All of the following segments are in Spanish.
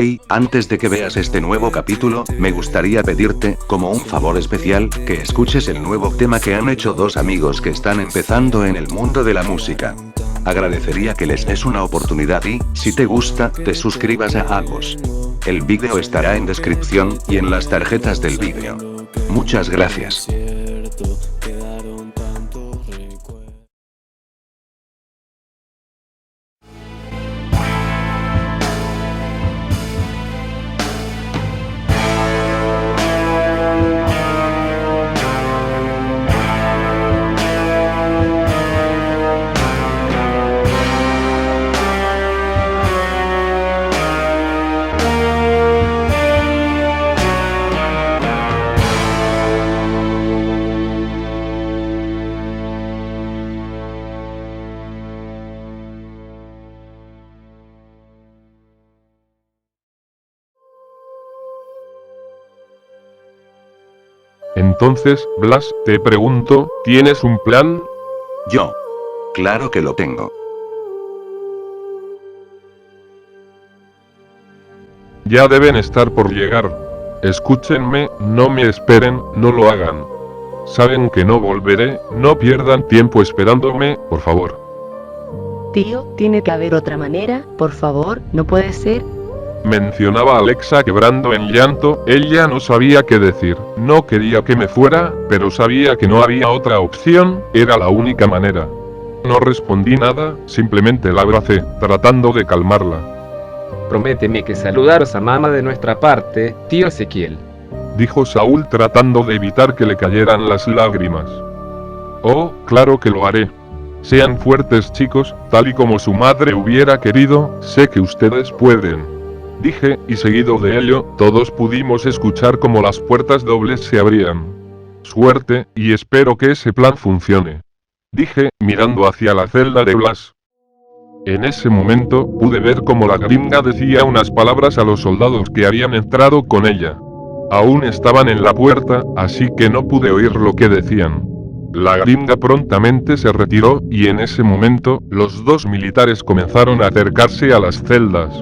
Hey, antes de que veas este nuevo capítulo, me gustaría pedirte, como un favor especial, que escuches el nuevo tema que han hecho dos amigos que están empezando en el mundo de la música. Agradecería que les des una oportunidad y, si te gusta, te suscribas a ambos. El vídeo estará en descripción, y en las tarjetas del vídeo. Muchas gracias. Entonces, Blas, te pregunto, ¿tienes un plan? Yo. Claro que lo tengo. Ya deben estar por llegar. Escúchenme, no me esperen, no lo hagan. Saben que no volveré, no pierdan tiempo esperándome, por favor. Tío, tiene que haber otra manera, por favor, no puede ser. Mencionaba Alexa quebrando en llanto, ella no sabía qué decir, no quería que me fuera, pero sabía que no había otra opción, era la única manera. No respondí nada, simplemente la abracé, tratando de calmarla. Prométeme que saludaros a mamá de nuestra parte, tío Ezequiel. Dijo Saúl tratando de evitar que le cayeran las lágrimas. Oh, claro que lo haré. Sean fuertes chicos, tal y como su madre hubiera querido, sé que ustedes pueden. Dije, y seguido de ello, todos pudimos escuchar cómo las puertas dobles se abrían. Suerte, y espero que ese plan funcione. Dije, mirando hacia la celda de Blas. En ese momento, pude ver cómo la gringa decía unas palabras a los soldados que habían entrado con ella. Aún estaban en la puerta, así que no pude oír lo que decían. La gringa prontamente se retiró, y en ese momento, los dos militares comenzaron a acercarse a las celdas.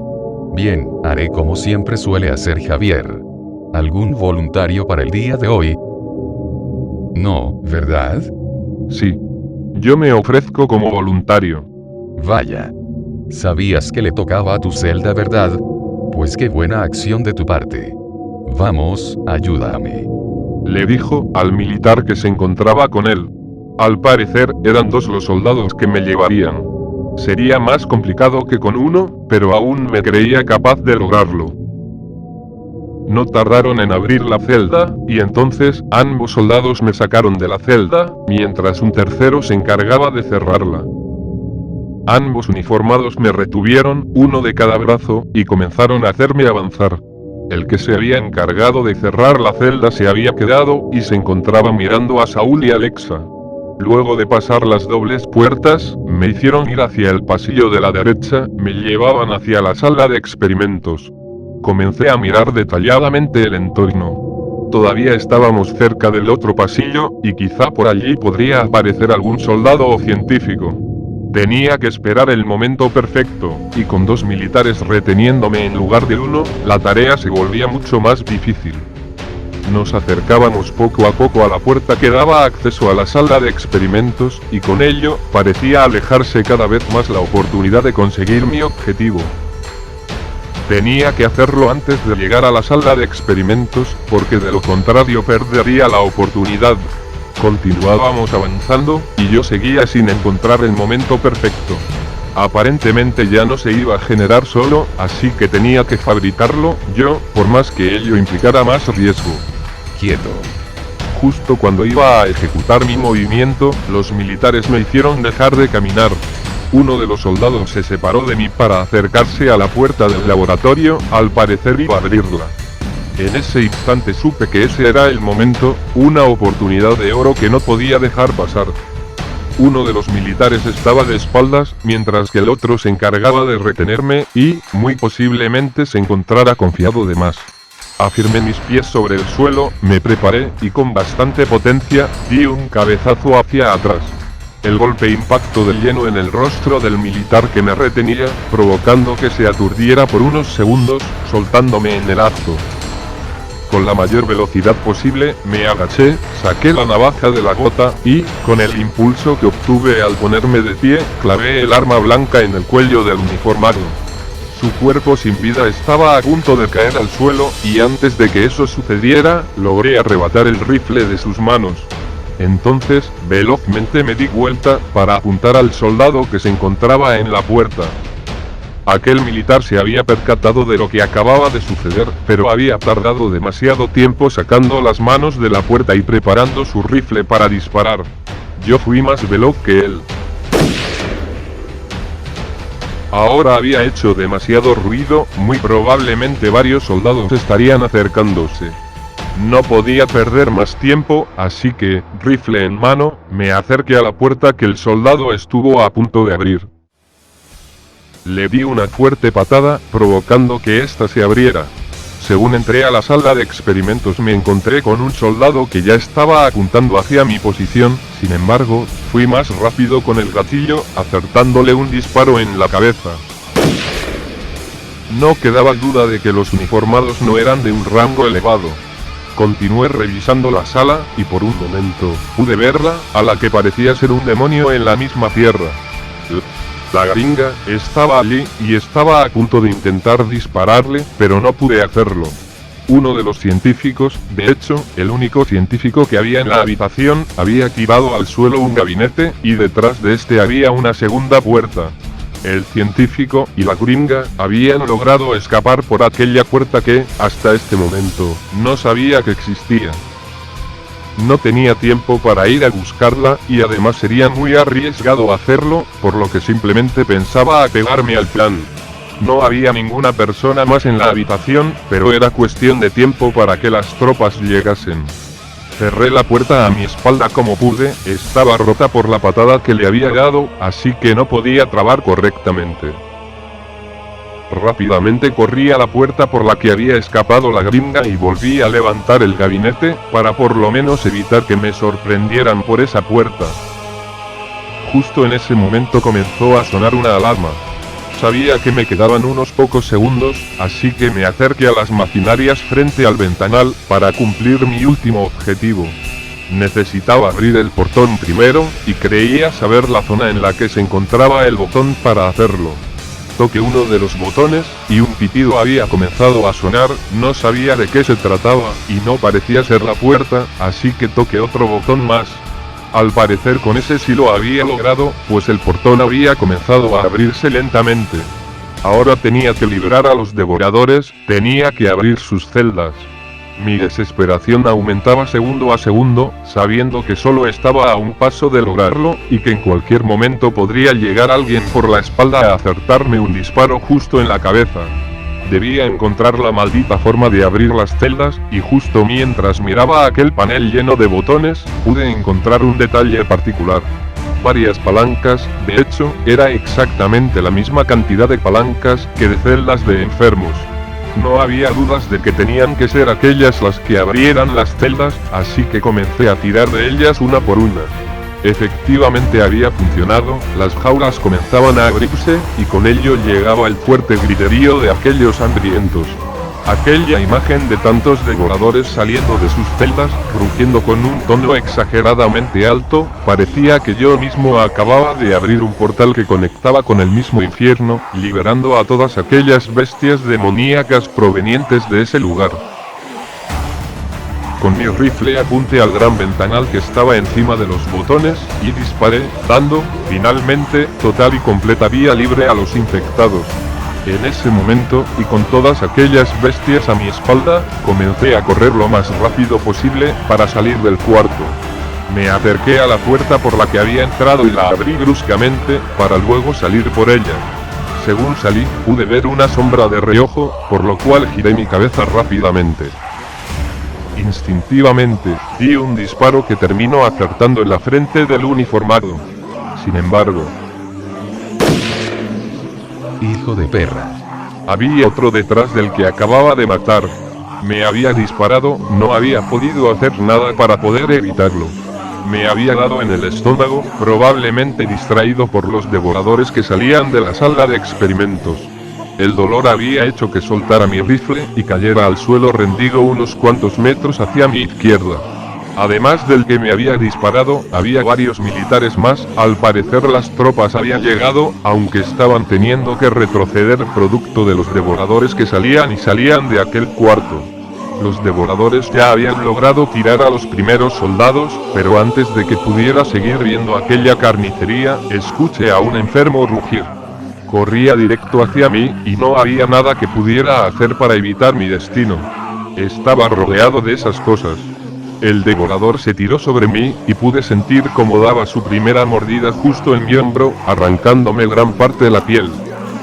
Bien, haré como siempre suele hacer Javier. ¿Algún voluntario para el día de hoy? No, ¿verdad? Sí. Yo me ofrezco como voluntario. Vaya. Sabías que le tocaba a tu celda, ¿verdad? Pues qué buena acción de tu parte. Vamos, ayúdame. Le dijo al militar que se encontraba con él. Al parecer, eran dos los soldados que me llevarían. Sería más complicado que con uno, pero aún me creía capaz de lograrlo. No tardaron en abrir la celda, y entonces, ambos soldados me sacaron de la celda, mientras un tercero se encargaba de cerrarla. Ambos uniformados me retuvieron, uno de cada brazo, y comenzaron a hacerme avanzar. El que se había encargado de cerrar la celda se había quedado, y se encontraba mirando a Saúl y Alexa. Luego de pasar las dobles puertas, me hicieron ir hacia el pasillo de la derecha, me llevaban hacia la sala de experimentos. Comencé a mirar detalladamente el entorno. Todavía estábamos cerca del otro pasillo, y quizá por allí podría aparecer algún soldado o científico. Tenía que esperar el momento perfecto, y con dos militares reteniéndome en lugar de uno, la tarea se volvía mucho más difícil. Nos acercábamos poco a poco a la puerta que daba acceso a la sala de experimentos, y con ello, parecía alejarse cada vez más la oportunidad de conseguir mi objetivo. Tenía que hacerlo antes de llegar a la sala de experimentos, porque de lo contrario perdería la oportunidad. Continuábamos avanzando, y yo seguía sin encontrar el momento perfecto. Aparentemente ya no se iba a generar solo, así que tenía que fabricarlo yo, por más que ello implicara más riesgo. Quieto. Justo cuando iba a ejecutar mi movimiento, los militares me hicieron dejar de caminar. Uno de los soldados se separó de mí para acercarse a la puerta del laboratorio, al parecer iba a abrirla. En ese instante supe que ese era el momento, una oportunidad de oro que no podía dejar pasar. Uno de los militares estaba de espaldas, mientras que el otro se encargaba de retenerme, y, muy posiblemente se encontrara confiado de más. Afirmé mis pies sobre el suelo, me preparé, y con bastante potencia, di un cabezazo hacia atrás. El golpe impactó de lleno en el rostro del militar que me retenía, provocando que se aturdiera por unos segundos, soltándome en el acto. Con la mayor velocidad posible, me agaché, saqué la navaja de la gota, y, con el impulso que obtuve al ponerme de pie, clavé el arma blanca en el cuello del uniformado. Su cuerpo sin vida estaba a punto de caer al suelo, y antes de que eso sucediera, logré arrebatar el rifle de sus manos. Entonces, velozmente me di vuelta, para apuntar al soldado que se encontraba en la puerta. Aquel militar se había percatado de lo que acababa de suceder, pero había tardado demasiado tiempo sacando las manos de la puerta y preparando su rifle para disparar. Yo fui más veloz que él. Ahora había hecho demasiado ruido, muy probablemente varios soldados estarían acercándose. No podía perder más tiempo, así que, rifle en mano, me acerqué a la puerta que el soldado estuvo a punto de abrir. Le di una fuerte patada, provocando que ésta se abriera. Según entré a la sala de experimentos me encontré con un soldado que ya estaba apuntando hacia mi posición, sin embargo, fui más rápido con el gatillo, acertándole un disparo en la cabeza. No quedaba duda de que los uniformados no eran de un rango elevado. Continué revisando la sala, y por un momento, pude verla, a la que parecía ser un demonio en la misma tierra. La gringa estaba allí, y estaba a punto de intentar dispararle, pero no pude hacerlo. Uno de los científicos, de hecho, el único científico que había en la habitación, había tirado al suelo un gabinete, y detrás de este había una segunda puerta. El científico y la gringa habían logrado escapar por aquella puerta que, hasta este momento, no sabía que existía. No tenía tiempo para ir a buscarla, y además sería muy arriesgado hacerlo, por lo que simplemente pensaba apegarme al plan. No había ninguna persona más en la habitación, pero era cuestión de tiempo para que las tropas llegasen. Cerré la puerta a mi espalda como pude, estaba rota por la patada que le había dado, así que no podía trabar correctamente. Rápidamente corrí a la puerta por la que había escapado la gringa y volví a levantar el gabinete, para por lo menos evitar que me sorprendieran por esa puerta. Justo en ese momento comenzó a sonar una alarma. Sabía que me quedaban unos pocos segundos, así que me acerqué a las maquinarias frente al ventanal, para cumplir mi último objetivo. Necesitaba abrir el portón primero, y creía saber la zona en la que se encontraba el botón para hacerlo. Toqué uno de los botones, y un pitido había comenzado a sonar, no sabía de qué se trataba, y no parecía ser la puerta, así que toqué otro botón más. Al parecer con ese sí lo había logrado, pues el portón había comenzado a abrirse lentamente. Ahora tenía que liberar a los devoradores, tenía que abrir sus celdas. Mi desesperación aumentaba segundo a segundo, sabiendo que solo estaba a un paso de lograrlo, y que en cualquier momento podría llegar alguien por la espalda a acertarme un disparo justo en la cabeza. Debía encontrar la maldita forma de abrir las celdas, y justo mientras miraba aquel panel lleno de botones, pude encontrar un detalle particular. Varias palancas, de hecho, era exactamente la misma cantidad de palancas que de celdas de enfermos. No había dudas de que tenían que ser aquellas las que abrieran las celdas, así que comencé a tirar de ellas una por una. Efectivamente había funcionado, las jaulas comenzaban a abrirse, y con ello llegaba el fuerte griterío de aquellos hambrientos. Aquella imagen de tantos devoradores saliendo de sus celdas, rugiendo con un tono exageradamente alto, parecía que yo mismo acababa de abrir un portal que conectaba con el mismo infierno, liberando a todas aquellas bestias demoníacas provenientes de ese lugar. Con mi rifle apunté al gran ventanal que estaba encima de los botones, y disparé, dando, finalmente, total y completa vía libre a los infectados. En ese momento, y con todas aquellas bestias a mi espalda, comencé a correr lo más rápido posible, para salir del cuarto. Me acerqué a la puerta por la que había entrado y la abrí bruscamente, para luego salir por ella. Según salí, pude ver una sombra de reojo, por lo cual giré mi cabeza rápidamente. Instintivamente, di un disparo que terminó acertando en la frente del uniformado. Sin embargo, Hijo de perra. había otro detrás del que acababa de matar. Me había disparado, no había podido hacer nada para poder evitarlo. me había dado en el estómago, probablemente distraído por los devoradores que salían de la sala de experimentos. El dolor había hecho que soltara mi rifle y cayera al suelo rendido unos cuantos metros hacia mi izquierda. Además del que me había disparado, había varios militares más. Al parecer las tropas habían llegado, aunque estaban teniendo que retroceder producto de los devoradores que salían y salían de aquel cuarto. Los devoradores ya habían logrado tirar a los primeros soldados, pero antes de que pudiera seguir viendo aquella carnicería, escuché a un enfermo rugir. Corría directo hacia mí, y no había nada que pudiera hacer para evitar mi destino. Estaba rodeado de esas cosas. El devorador se tiró sobre mí, y pude sentir cómo daba su primera mordida justo en mi hombro, arrancándome gran parte de la piel.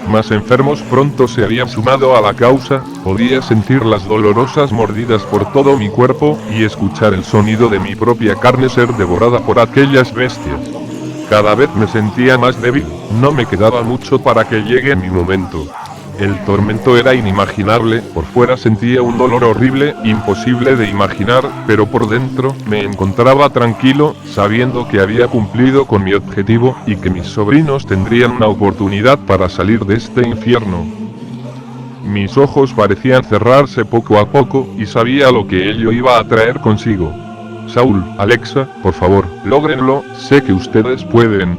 Más enfermos pronto se habían sumado a la causa, podía sentir las dolorosas mordidas por todo mi cuerpo, y escuchar el sonido de mi propia carne ser devorada por aquellas bestias. Cada vez me sentía más débil, no me quedaba mucho para que llegue mi momento. El tormento era inimaginable, por fuera sentía un dolor horrible, imposible de imaginar, pero por dentro me encontraba tranquilo, sabiendo que había cumplido con mi objetivo, y que mis sobrinos tendrían una oportunidad para salir de este infierno. Mis ojos parecían cerrarse poco a poco, y sabía lo que ello iba a traer consigo. Saúl, Alexa, por favor, lógrenlo, sé que ustedes pueden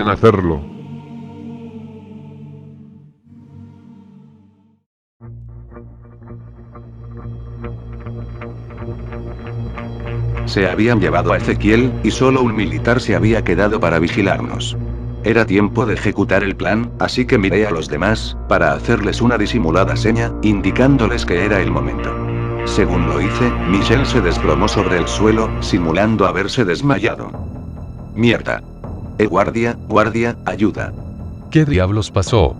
hacerlo. Se habían llevado a Ezequiel, y solo un militar se había quedado para vigilarnos. Era tiempo de ejecutar el plan, así que miré a los demás, para hacerles una disimulada seña, indicándoles que era el momento. Según lo hice, Michelle se desplomó sobre el suelo, simulando haberse desmayado. ¡Mierda! Guardia, ayuda. ¿Qué diablos pasó?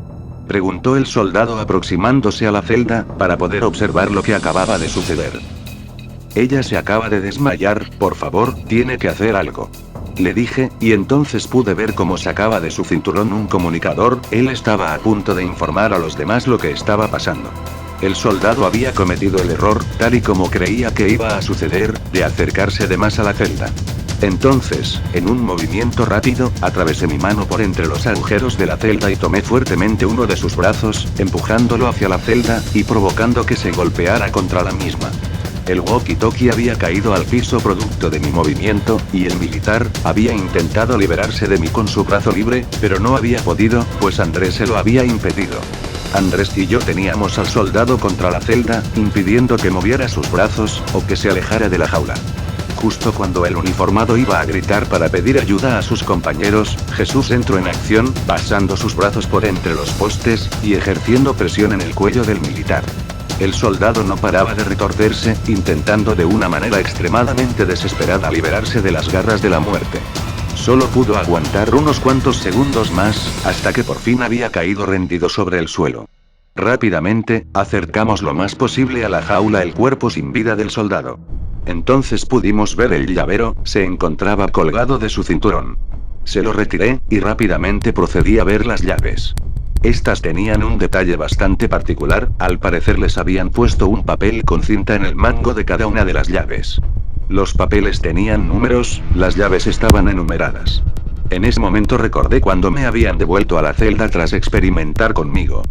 Preguntó el soldado aproximándose a la celda, para poder observar lo que acababa de suceder. Ella se acaba de desmayar, por favor, tiene que hacer algo. Le dije, y entonces pude ver cómo sacaba de su cinturón un comunicador. Él estaba a punto de informar a los demás lo que estaba pasando. El soldado había cometido el error, tal y como creía que iba a suceder, de acercarse de más a la celda. Entonces, en un movimiento rápido, atravesé mi mano por entre los agujeros de la celda y tomé fuertemente uno de sus brazos, empujándolo hacia la celda, y provocando que se golpeara contra la misma. El walkie-talkie había caído al piso producto de mi movimiento, y el militar había intentado liberarse de mí con su brazo libre, pero no había podido, pues Andrés se lo había impedido. Andrés y yo teníamos al soldado contra la celda, impidiendo que moviera sus brazos, o que se alejara de la jaula. Justo cuando el uniformado iba a gritar para pedir ayuda a sus compañeros, Jesús entró en acción, pasando sus brazos por entre los postes, y ejerciendo presión en el cuello del militar. El soldado no paraba de retorcerse, intentando de una manera extremadamente desesperada liberarse de las garras de la muerte. Solo pudo aguantar unos cuantos segundos más, hasta que por fin había caído rendido sobre el suelo. Rápidamente, acercamos lo más posible a la jaula el cuerpo sin vida del soldado. Entonces pudimos ver el llavero, se encontraba colgado de su cinturón. Se lo retiré, y rápidamente procedí a ver las llaves. Estas tenían un detalle bastante particular, al parecer les habían puesto un papel con cinta en el mango de cada una de las llaves. Los papeles tenían números, las llaves estaban enumeradas. En ese momento recordé cuando me habían devuelto a la celda tras experimentar conmigo.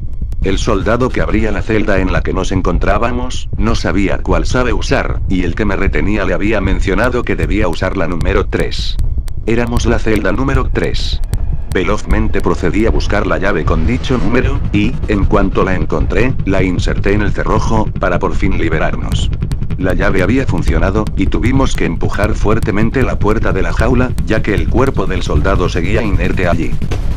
El soldado que abría la celda en la que nos encontrábamos, no sabía cuál sabe usar, y el que me retenía le había mencionado que debía usar la número 3. Éramos la celda número 3. Velozmente procedí a buscar la llave con dicho número, y, en cuanto la encontré, la inserté en el cerrojo, para por fin liberarnos. La llave había funcionado, y tuvimos que empujar fuertemente la puerta de la jaula, ya que el cuerpo del soldado seguía inerte allí.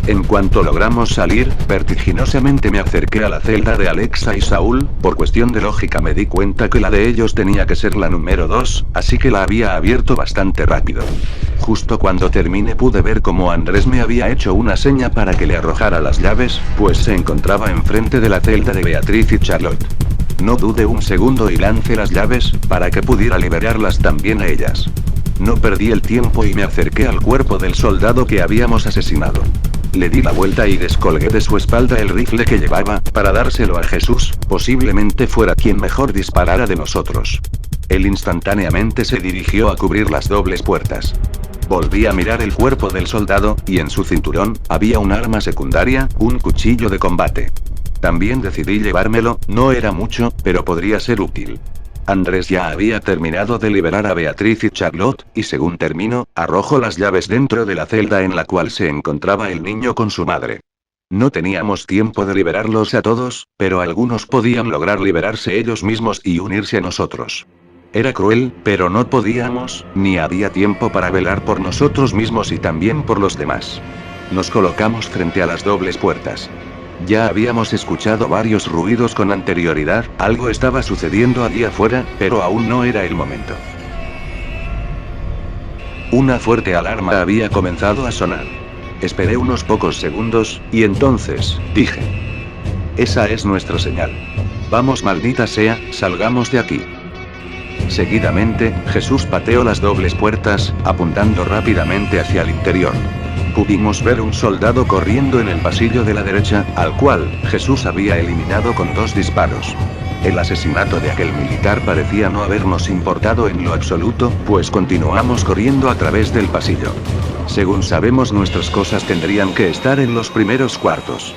En cuanto logramos salir, vertiginosamente me acerqué a la celda de Alexa y Saúl. Por cuestión de lógica me di cuenta que la de ellos tenía que ser la número 2, así que la había abierto bastante rápido. Justo cuando terminé pude ver cómo Andrés me había hecho una seña para que le arrojara las llaves, pues se encontraba enfrente de la celda de Beatriz y Charlotte. No dudé un segundo y lancé las llaves, para que pudiera liberarlas también a ellas. No perdí el tiempo y me acerqué al cuerpo del soldado que habíamos asesinado. Le di la vuelta y descolgué de su espalda el rifle que llevaba, para dárselo a Jesús, posiblemente fuera quien mejor disparara de nosotros. Él instantáneamente se dirigió a cubrir las dobles puertas. Volví a mirar el cuerpo del soldado, y en su cinturón, había un arma secundaria, un cuchillo de combate. También decidí llevármelo, no era mucho, pero podría ser útil. Andrés ya había terminado de liberar a Beatriz y Charlotte, y según terminó, arrojó las llaves dentro de la celda en la cual se encontraba el niño con su madre. No teníamos tiempo de liberarlos a todos, pero algunos podían lograr liberarse ellos mismos y unirse a nosotros. Era cruel, pero no podíamos, ni había tiempo para velar por nosotros mismos y también por los demás. Nos colocamos frente a las dobles puertas. Ya habíamos escuchado varios ruidos con anterioridad, algo estaba sucediendo allí afuera, pero aún no era el momento. Una fuerte alarma había comenzado a sonar. Esperé unos pocos segundos, y entonces, dije: esa es nuestra señal. Vamos, maldita sea, salgamos de aquí. Seguidamente, Jesús pateó las dobles puertas, apuntando rápidamente hacia el interior. Pudimos ver un soldado corriendo en el pasillo de la derecha, al cual Jesús había eliminado con 2 disparos. El asesinato de aquel militar parecía no habernos importado en lo absoluto, pues continuamos corriendo a través del pasillo. Según sabemos, nuestras cosas tendrían que estar en los primeros cuartos.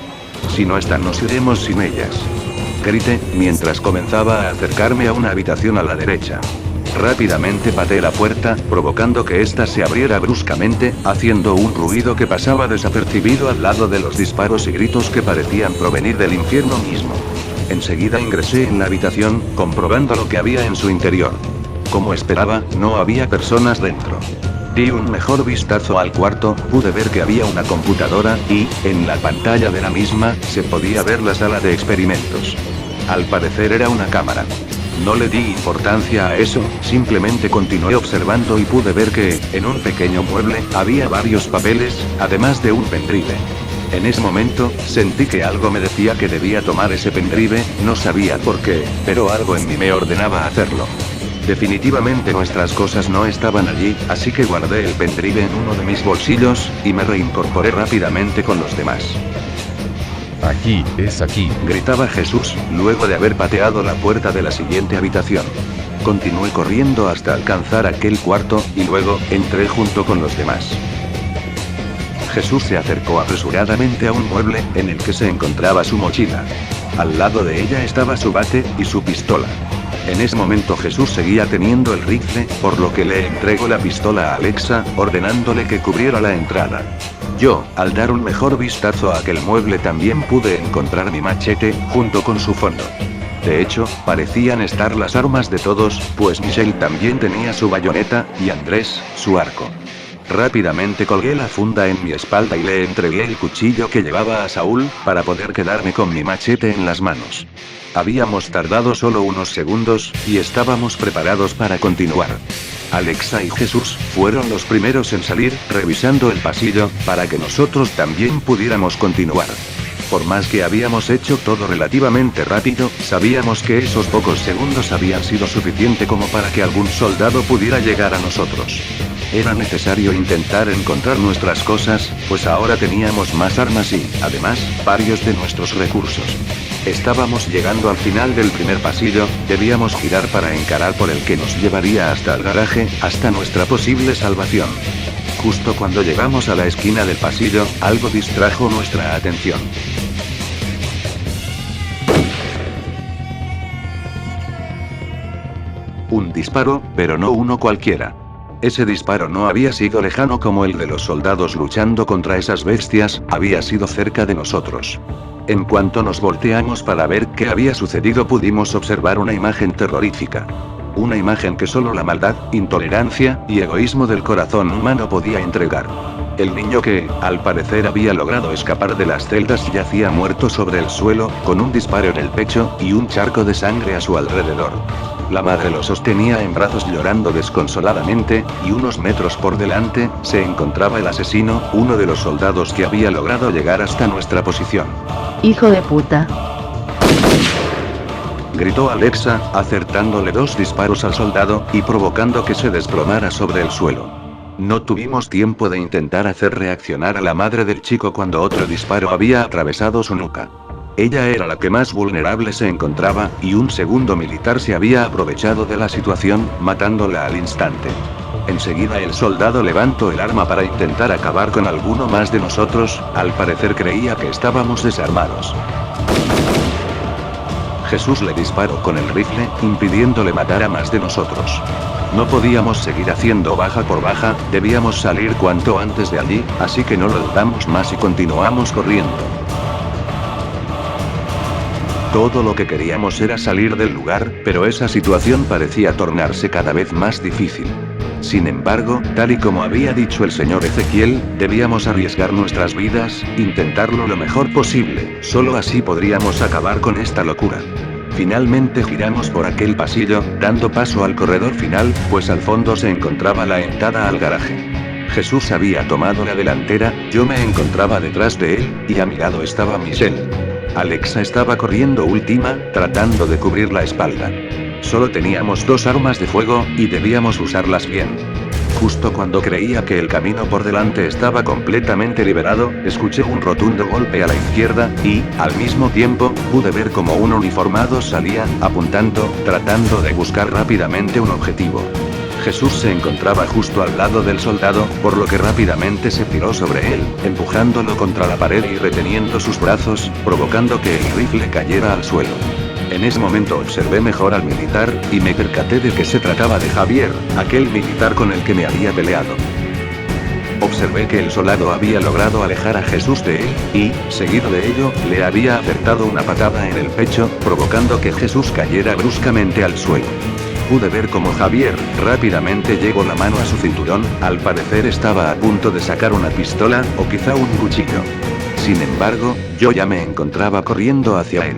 Si no están, nos iremos sin ellas. Grité, mientras comenzaba a acercarme a una habitación a la derecha. Rápidamente pateé la puerta, provocando que ésta se abriera bruscamente, haciendo un ruido que pasaba desapercibido al lado de los disparos y gritos que parecían provenir del infierno mismo. Enseguida ingresé en la habitación, comprobando lo que había en su interior. Como esperaba, no había personas dentro. Di un mejor vistazo al cuarto, pude ver que había una computadora, y, en la pantalla de la misma, se podía ver la sala de experimentos. Al parecer era una cámara. No le di importancia a eso, simplemente continué observando y pude ver que, en un pequeño mueble, había varios papeles, además de un pendrive. En ese momento, sentí que algo me decía que debía tomar ese pendrive, no sabía por qué, pero algo en mí me ordenaba hacerlo. Definitivamente nuestras cosas no estaban allí, así que guardé el pendrive en uno de mis bolsillos, y me reincorporé rápidamente con los demás. Aquí, es aquí. Gritaba Jesús, luego de haber pateado la puerta de la siguiente habitación. Continué corriendo hasta alcanzar aquel cuarto, y luego, entré junto con los demás. Jesús se acercó apresuradamente a un mueble, en el que se encontraba su mochila. Al lado de ella estaba su bate, y su pistola. En ese momento Jesús seguía teniendo el rifle, por lo que le entregó la pistola a Alexa, ordenándole que cubriera la entrada. Yo, al dar un mejor vistazo a aquel mueble, también pude encontrar mi machete, junto con su fondo. De hecho, parecían estar las armas de todos, pues Michelle también tenía su bayoneta, y Andrés, su arco. Rápidamente colgué la funda en mi espalda y le entregué el cuchillo que llevaba a Saúl, para poder quedarme con mi machete en las manos. Habíamos tardado solo unos segundos, y estábamos preparados para continuar. Alexa y Jesús fueron los primeros en salir, revisando el pasillo, para que nosotros también pudiéramos continuar. Por más que habíamos hecho todo relativamente rápido, sabíamos que esos pocos segundos habían sido suficiente como para que algún soldado pudiera llegar a nosotros. Era necesario intentar encontrar nuestras cosas, pues ahora teníamos más armas y, además, varios de nuestros recursos. Estábamos llegando al final del primer pasillo, debíamos girar para encarar por el que nos llevaría hasta el garaje, hasta nuestra posible salvación. Justo cuando llegamos a la esquina del pasillo, algo distrajo nuestra atención. Un disparo, pero no uno cualquiera. Ese disparo no había sido lejano como el de los soldados luchando contra esas bestias, había sido cerca de nosotros. En cuanto nos volteamos para ver qué había sucedido, pudimos observar una imagen terrorífica. Una imagen que solo la maldad, intolerancia y egoísmo del corazón humano podía entregar. El niño que, al parecer, había logrado escapar de las celdas yacía muerto sobre el suelo, con un disparo en el pecho, y un charco de sangre a su alrededor. La madre lo sostenía en brazos llorando desconsoladamente, y unos metros por delante, se encontraba el asesino, uno de los soldados que había logrado llegar hasta nuestra posición. Hijo de puta. Gritó Alexa, acertándole 2 disparos al soldado, y provocando que se desplomara sobre el suelo. No tuvimos tiempo de intentar hacer reaccionar a la madre del chico cuando otro disparo había atravesado su nuca. Ella era la que más vulnerable se encontraba, y un segundo militar se había aprovechado de la situación, matándola al instante. Enseguida el soldado levantó el arma para intentar acabar con alguno más de nosotros, al parecer creía que estábamos desarmados. Jesús le disparó con el rifle, impidiéndole matar a más de nosotros. No podíamos seguir haciendo baja por baja, debíamos salir cuanto antes de allí, así que no lo dudamos más y continuamos corriendo. Todo lo que queríamos era salir del lugar, pero esa situación parecía tornarse cada vez más difícil. Sin embargo, tal y como había dicho el señor Ezequiel, debíamos arriesgar nuestras vidas, intentarlo lo mejor posible, solo así podríamos acabar con esta locura. Finalmente giramos por aquel pasillo, dando paso al corredor final, pues al fondo se encontraba la entrada al garaje. Jesús había tomado la delantera, yo me encontraba detrás de él, y a mi lado estaba Michelle. Alexa estaba corriendo última, tratando de cubrir la espalda. Solo teníamos 2 armas de fuego, y debíamos usarlas bien. Justo cuando creía que el camino por delante estaba completamente liberado, escuché un rotundo golpe a la izquierda, y, al mismo tiempo, pude ver como un uniformado salía, apuntando, tratando de buscar rápidamente un objetivo. Jesús se encontraba justo al lado del soldado, por lo que rápidamente se tiró sobre él, empujándolo contra la pared y reteniendo sus brazos, provocando que el rifle cayera al suelo. En ese momento observé mejor al militar, y me percaté de que se trataba de Javier, aquel militar con el que me había peleado. Observé que el soldado había logrado alejar a Jesús de él, y, seguido de ello, le había acertado una patada en el pecho, provocando que Jesús cayera bruscamente al suelo. Pude ver cómo Javier rápidamente llevó la mano a su cinturón, al parecer estaba a punto de sacar una pistola, o quizá un cuchillo. Sin embargo, yo ya me encontraba corriendo hacia él.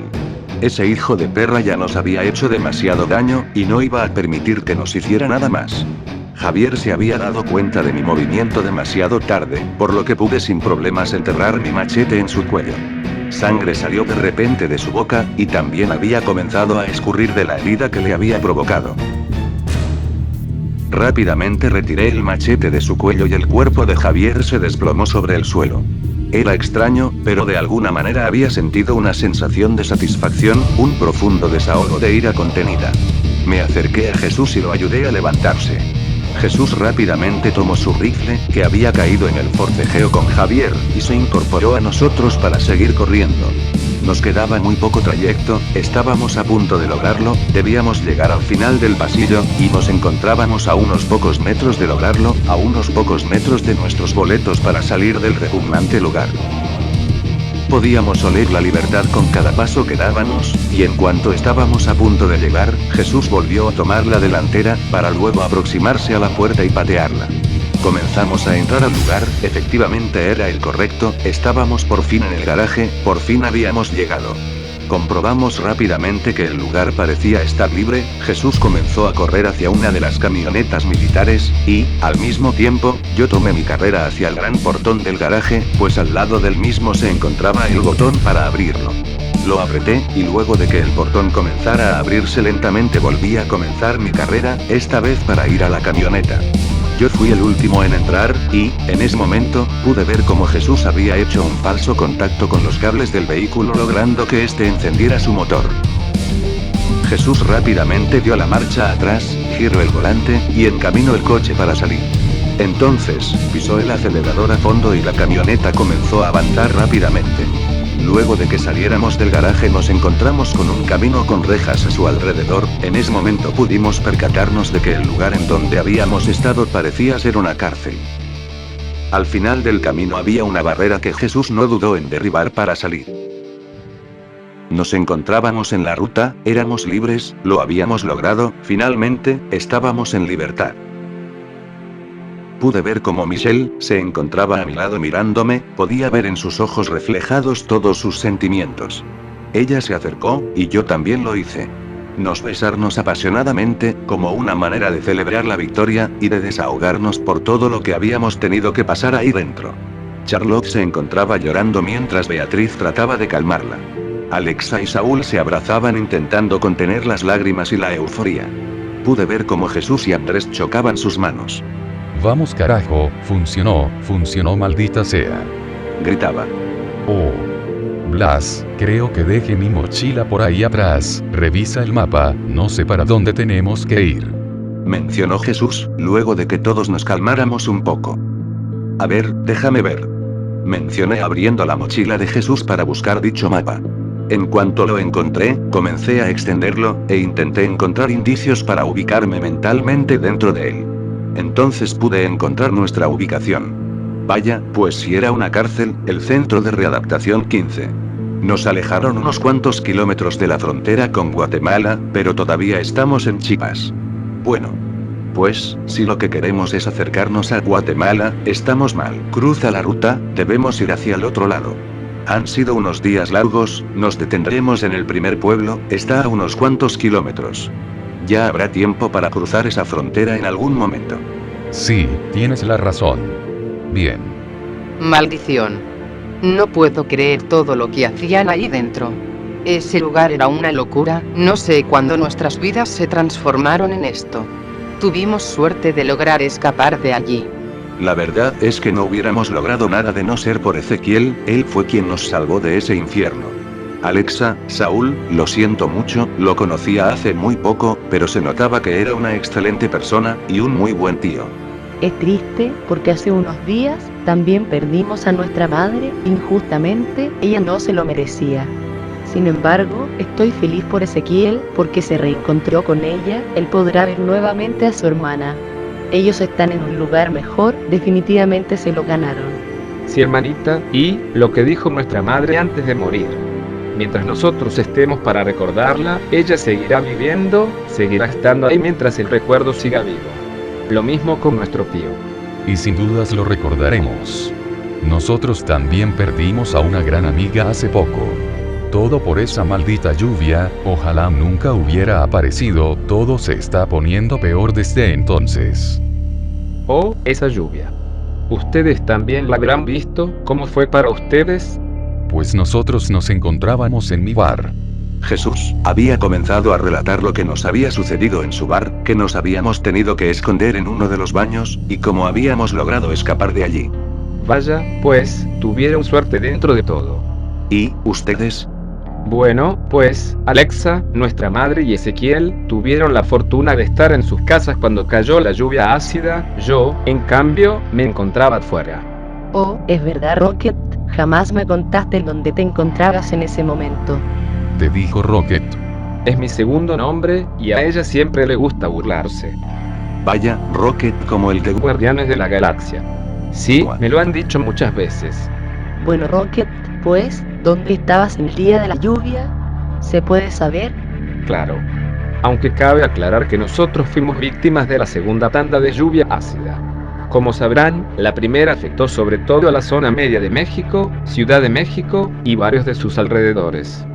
Ese hijo de perra ya nos había hecho demasiado daño, y no iba a permitir que nos hiciera nada más. Javier se había dado cuenta de mi movimiento demasiado tarde, por lo que pude sin problemas enterrar mi machete en su cuello. Sangre salió de repente de su boca, y también había comenzado a escurrir de la herida que le había provocado. Rápidamente retiré el machete de su cuello y el cuerpo de Javier se desplomó sobre el suelo. Era extraño, pero de alguna manera había sentido una sensación de satisfacción, un profundo desahogo de ira contenida. Me acerqué a Jesús y lo ayudé a levantarse. Jesús rápidamente tomó su rifle, que había caído en el forcejeo con Javier, y se incorporó a nosotros para seguir corriendo. Nos quedaba muy poco trayecto, estábamos a punto de lograrlo, debíamos llegar al final del pasillo, y nos encontrábamos a unos pocos metros de lograrlo, a unos pocos metros de nuestros boletos para salir del repugnante lugar. Podíamos oler la libertad con cada paso que dábamos, y en cuanto estábamos a punto de llegar, Jesús volvió a tomar la delantera, para luego aproximarse a la puerta y patearla. Comenzamos a entrar al lugar, efectivamente era el correcto, estábamos por fin en el garaje, por fin habíamos llegado. Comprobamos rápidamente que el lugar parecía estar libre, Jesús comenzó a correr hacia una de las camionetas militares, y, al mismo tiempo, yo tomé mi carrera hacia el gran portón del garaje, pues al lado del mismo se encontraba el botón para abrirlo. Lo apreté, y luego de que el portón comenzara a abrirse lentamente volví a comenzar mi carrera, esta vez para ir a la camioneta. Yo fui el último en entrar, y, en ese momento, pude ver cómo Jesús había hecho un falso contacto con los cables del vehículo logrando que éste encendiera su motor. Jesús rápidamente dio la marcha atrás, giró el volante, y encaminó el coche para salir. Entonces, pisó el acelerador a fondo y la camioneta comenzó a avanzar rápidamente. Luego de que saliéramos del garaje nos encontramos con un camino con rejas a su alrededor, en ese momento pudimos percatarnos de que el lugar en donde habíamos estado parecía ser una cárcel. Al final del camino había una barrera que Jesús no dudó en derribar para salir. Nos encontrábamos en la ruta, éramos libres, lo habíamos logrado, finalmente, estábamos en libertad. Pude ver cómo Michelle se encontraba a mi lado mirándome, podía ver en sus ojos reflejados todos sus sentimientos. Ella se acercó, y yo también lo hice. Nos besamos apasionadamente, como una manera de celebrar la victoria, y de desahogarnos por todo lo que habíamos tenido que pasar ahí dentro. Charlotte se encontraba llorando mientras Beatriz trataba de calmarla. Alexa y Saúl se abrazaban intentando contener las lágrimas y la euforia. Pude ver cómo Jesús y Andrés chocaban sus manos. Vamos carajo, funcionó, maldita sea. Gritaba. Oh. Blas, creo que dejé mi mochila por ahí atrás, revisa el mapa, no sé para dónde tenemos que ir. Mencionó Jesús, luego de que todos nos calmáramos un poco. A ver, déjame ver. Mencioné abriendo la mochila de Jesús para buscar dicho mapa. En cuanto lo encontré, comencé a extenderlo, e intenté encontrar indicios para ubicarme mentalmente dentro de él. Entonces pude encontrar nuestra ubicación. Vaya, pues si era una cárcel, el centro de readaptación 15. Nos alejaron unos cuantos kilómetros de la frontera con Guatemala, pero todavía estamos en Chiapas. Bueno. Pues, si lo que queremos es acercarnos a Guatemala, estamos mal. Cruza la ruta, debemos ir hacia el otro lado. Han sido unos días largos, nos detendremos en el primer pueblo, está a unos cuantos kilómetros. Ya habrá tiempo para cruzar esa frontera en algún momento. Sí, tienes la razón. Bien. Maldición. No puedo creer todo lo que hacían ahí dentro. Ese lugar era una locura, no sé cuándo nuestras vidas se transformaron en esto. Tuvimos suerte de lograr escapar de allí. La verdad es que no hubiéramos logrado nada de no ser por Ezequiel, él fue quien nos salvó de ese infierno. Alexa, Saúl, lo siento mucho, lo conocía hace muy poco, pero se notaba que era una excelente persona, y un muy buen tío. Es triste, porque hace unos días, también perdimos a nuestra madre, injustamente, ella no se lo merecía. Sin embargo, estoy feliz por Ezequiel, porque se reencontró con ella, él podrá ver nuevamente a su hermana. Ellos están en un lugar mejor, definitivamente se lo ganaron. Sí, hermanita, y lo que dijo nuestra madre antes de morir. Mientras nosotros estemos para recordarla, ella seguirá viviendo, seguirá estando ahí mientras el recuerdo siga vivo. Lo mismo con nuestro tío. Y sin dudas lo recordaremos. Nosotros también perdimos a una gran amiga hace poco. Todo por esa maldita lluvia, ojalá nunca hubiera aparecido, todo se está poniendo peor desde entonces. Oh, esa lluvia. ¿Ustedes también la habrán visto? ¿Cómo fue para ustedes? Pues nosotros nos encontrábamos en mi bar. Jesús había comenzado a relatar lo que nos había sucedido en su bar, que nos habíamos tenido que esconder en uno de los baños, y cómo habíamos logrado escapar de allí. Vaya, pues, tuvieron suerte dentro de todo. ¿Y ustedes? Bueno, pues, Alexa, nuestra madre y Ezequiel tuvieron la fortuna de estar en sus casas cuando cayó la lluvia ácida, yo, en cambio, me encontraba afuera. Oh, es verdad, Rocket, jamás me contaste dónde te encontrabas en ese momento. Te dijo Rocket. Es mi segundo nombre, y a ella siempre le gusta burlarse. Vaya, Rocket como el de Guardianes de la Galaxia. Sí, me lo han dicho muchas veces. Bueno, Rocket, pues, ¿dónde estabas el día de la lluvia? ¿Se puede saber? Claro. Aunque cabe aclarar que nosotros fuimos víctimas de la segunda tanda de lluvia ácida. Como sabrán, la primera afectó sobre todo a la zona media de México, Ciudad de México y varios de sus alrededores.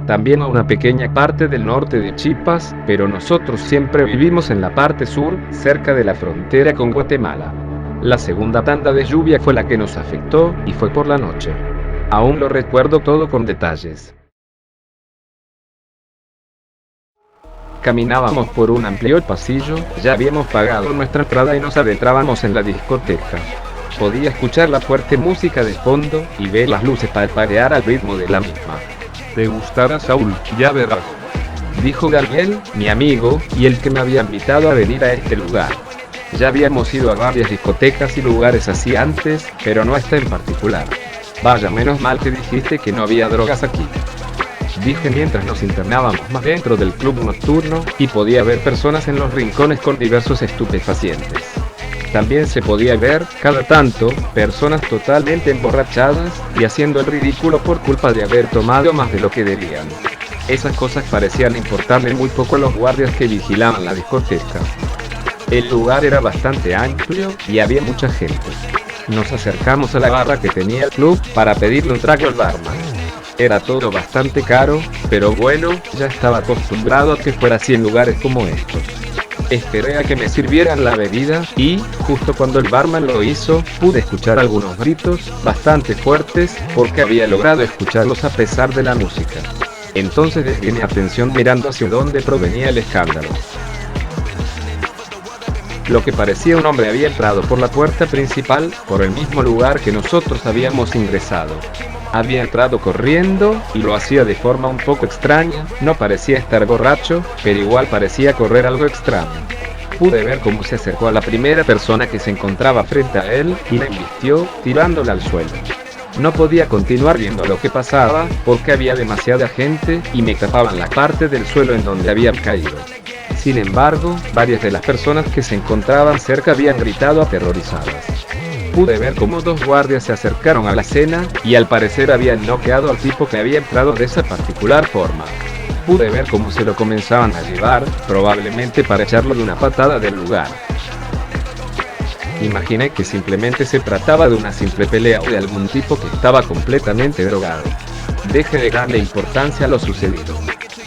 También a una pequeña parte del norte de Chiapas, pero nosotros siempre vivimos en la parte sur, cerca de la frontera con Guatemala. La segunda tanda de lluvia fue la que nos afectó, y fue por la noche. Aún lo recuerdo todo con detalles. Caminábamos por un amplio pasillo, ya habíamos pagado nuestra entrada y nos adentrábamos en la discoteca. Podía escuchar la fuerte música de fondo, y ver las luces parpadear al ritmo de la misma. Te gustará, Saúl, ya verás. Dijo Gabriel, mi amigo, y el que me había invitado a venir a este lugar. Ya habíamos ido a varias discotecas y lugares así antes, pero no esta en particular. Vaya, menos mal que dijiste que no había drogas aquí. Dije mientras nos internábamos más dentro del club nocturno, y podía ver personas en los rincones con diversos estupefacientes. También se podía ver, cada tanto, personas totalmente emborrachadas, y haciendo el ridículo por culpa de haber tomado más de lo que debían. Esas cosas parecían importarle muy poco a los guardias que vigilaban la discoteca. El lugar era bastante amplio, y había mucha gente. Nos acercamos a la barra que tenía el club, para pedirle un trago al barman. Era todo bastante caro, pero bueno, ya estaba acostumbrado a que fuera así en lugares como estos. Esperé a que me sirvieran la bebida, y, justo cuando el barman lo hizo, pude escuchar algunos gritos, bastante fuertes, porque había logrado escucharlos a pesar de la música. Entonces desvié mi atención mirando hacia donde provenía el escándalo. Lo que parecía un hombre había entrado por la puerta principal, por el mismo lugar que nosotros habíamos ingresado. Había entrado corriendo, y lo hacía de forma un poco extraña, no parecía estar borracho, pero igual parecía correr algo extraño. Pude ver cómo se acercó a la primera persona que se encontraba frente a él, y la embistió, tirándola al suelo. No podía continuar viendo lo que pasaba, porque había demasiada gente, y me tapaban la parte del suelo en donde había caído. Sin embargo, varias de las personas que se encontraban cerca habían gritado aterrorizadas. Pude ver cómo dos guardias se acercaron a la escena, y al parecer habían noqueado al tipo que había entrado de esa particular forma. Pude ver cómo se lo comenzaban a llevar, probablemente para echarlo de una patada del lugar. Imaginé que simplemente se trataba de una simple pelea o de algún tipo que estaba completamente drogado. Dejé de darle importancia a lo sucedido.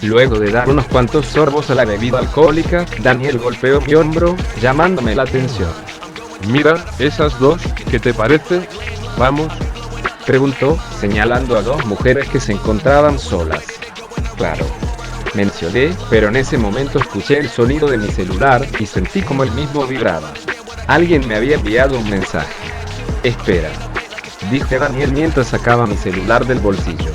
Luego de dar unos cuantos sorbos a la bebida alcohólica, Daniel golpeó mi hombro, llamándome la atención. Mira, esas dos, ¿qué te parece? Vamos. Preguntó, señalando a dos mujeres que se encontraban solas. Claro. Mencioné, pero en ese momento escuché el sonido de mi celular, y sentí como el mismo vibraba. Alguien me había enviado un mensaje. Espera. Dije Daniel mientras sacaba mi celular del bolsillo.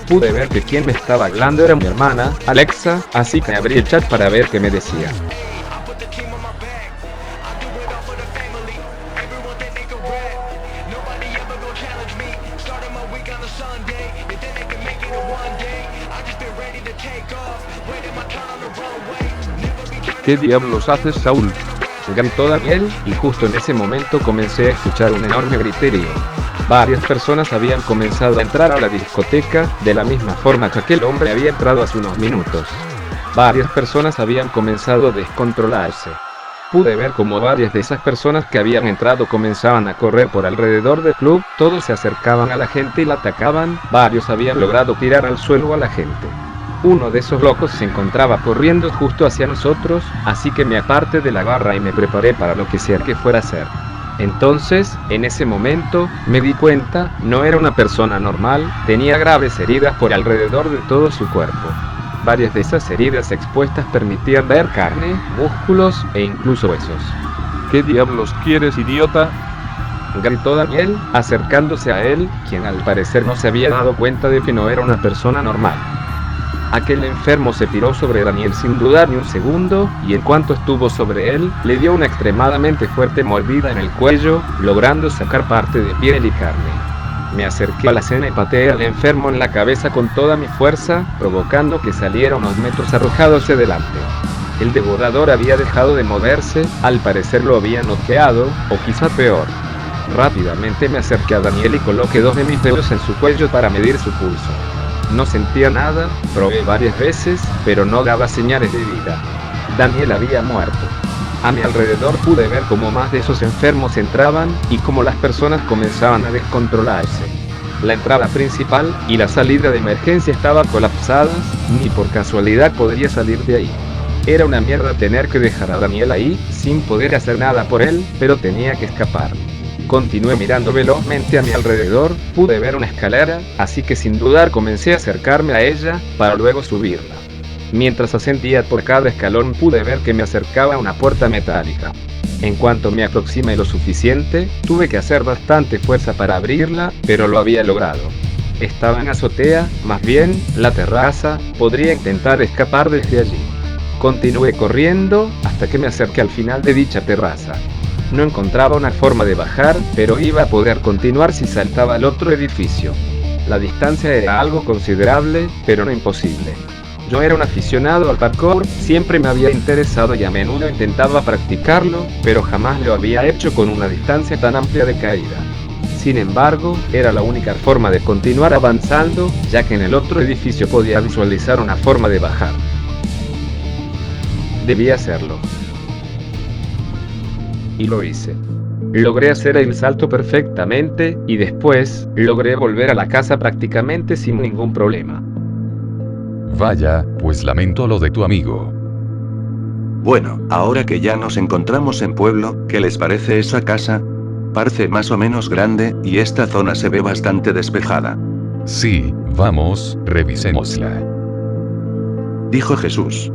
Pude ver que quien me estaba hablando era mi hermana, Alexa, así que abrí el chat para ver qué me decía. ¿Qué diablos haces, Saúl? Gritó Daniel, y justo en ese momento comencé a escuchar un enorme griterío. Varias personas habían comenzado a entrar a la discoteca, de la misma forma que aquel hombre había entrado hace unos minutos. Varias personas habían comenzado a descontrolarse. Pude ver como varias de esas personas que habían entrado comenzaban a correr por alrededor del club, todos se acercaban a la gente y la atacaban, varios habían logrado tirar al suelo a la gente. Uno de esos locos se encontraba corriendo justo hacia nosotros, así que me aparté de la barra y me preparé para lo que sea que fuera a hacer. Entonces, en ese momento, me di cuenta, no era una persona normal, tenía graves heridas por alrededor de todo su cuerpo. Varias de esas heridas expuestas permitían ver carne, músculos e incluso huesos. ¿Qué diablos quieres, idiota? Gritó Daniel, acercándose a él, quien al parecer no se había dado cuenta de que no era una persona normal. Aquel enfermo se tiró sobre Daniel sin dudar ni un segundo, y en cuanto estuvo sobre él, le dio una extremadamente fuerte mordida en el cuello, logrando sacar parte de piel y carne. Me acerqué a la escena y pateé al enfermo en la cabeza con toda mi fuerza, provocando que saliera unos metros arrojado hacia delante. El devorador había dejado de moverse, al parecer lo había noqueado, o quizá peor. Rápidamente me acerqué a Daniel y coloqué dos de mis dedos en su cuello para medir su pulso. No sentía nada, probé varias veces, pero no daba señales de vida. Daniel había muerto. A mi alrededor pude ver cómo más de esos enfermos entraban, y cómo las personas comenzaban a descontrolarse. La entrada principal y la salida de emergencia estaban colapsadas, ni por casualidad podría salir de ahí. Era una mierda tener que dejar a Daniel ahí, sin poder hacer nada por él, pero tenía que escapar. Continué mirando velozmente a mi alrededor, pude ver una escalera, así que sin dudar comencé a acercarme a ella, para luego subirla. Mientras ascendía por cada escalón pude ver que me acercaba a una puerta metálica. En cuanto me aproximé lo suficiente, tuve que hacer bastante fuerza para abrirla, pero lo había logrado. Estaba en azotea, más bien, la terraza, podría intentar escapar desde allí. Continué corriendo, hasta que me acerqué al final de dicha terraza. No encontraba una forma de bajar, pero iba a poder continuar si saltaba al otro edificio. La distancia era algo considerable, pero no imposible. Yo era un aficionado al parkour, siempre me había interesado y a menudo intentaba practicarlo, pero jamás lo había hecho con una distancia tan amplia de caída. Sin embargo, era la única forma de continuar avanzando, ya que en el otro edificio podía visualizar una forma de bajar. Debía hacerlo. Y lo hice. Logré hacer el salto perfectamente, y después, logré volver a la casa prácticamente sin ningún problema. Vaya, pues lamento lo de tu amigo. Bueno, ahora que ya nos encontramos en pueblo, ¿qué les parece esa casa? Parece más o menos grande, y esta zona se ve bastante despejada. Sí, vamos, revisémosla. Dijo Jesús.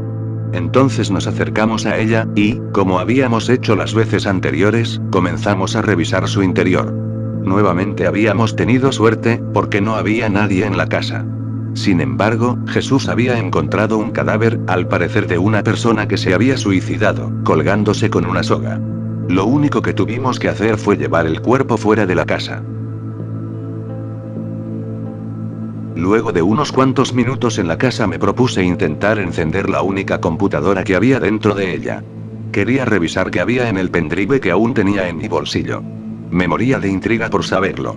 Entonces nos acercamos a ella, y, como habíamos hecho las veces anteriores, comenzamos a revisar su interior. Nuevamente habíamos tenido suerte, porque no había nadie en la casa. Sin embargo, Jesús había encontrado un cadáver, al parecer de una persona que se había suicidado, colgándose con una soga. Lo único que tuvimos que hacer fue llevar el cuerpo fuera de la casa. Luego de unos cuantos minutos en la casa me propuse intentar encender la única computadora que había dentro de ella. Quería revisar qué había en el pendrive que aún tenía en mi bolsillo. Me moría de intriga por saberlo.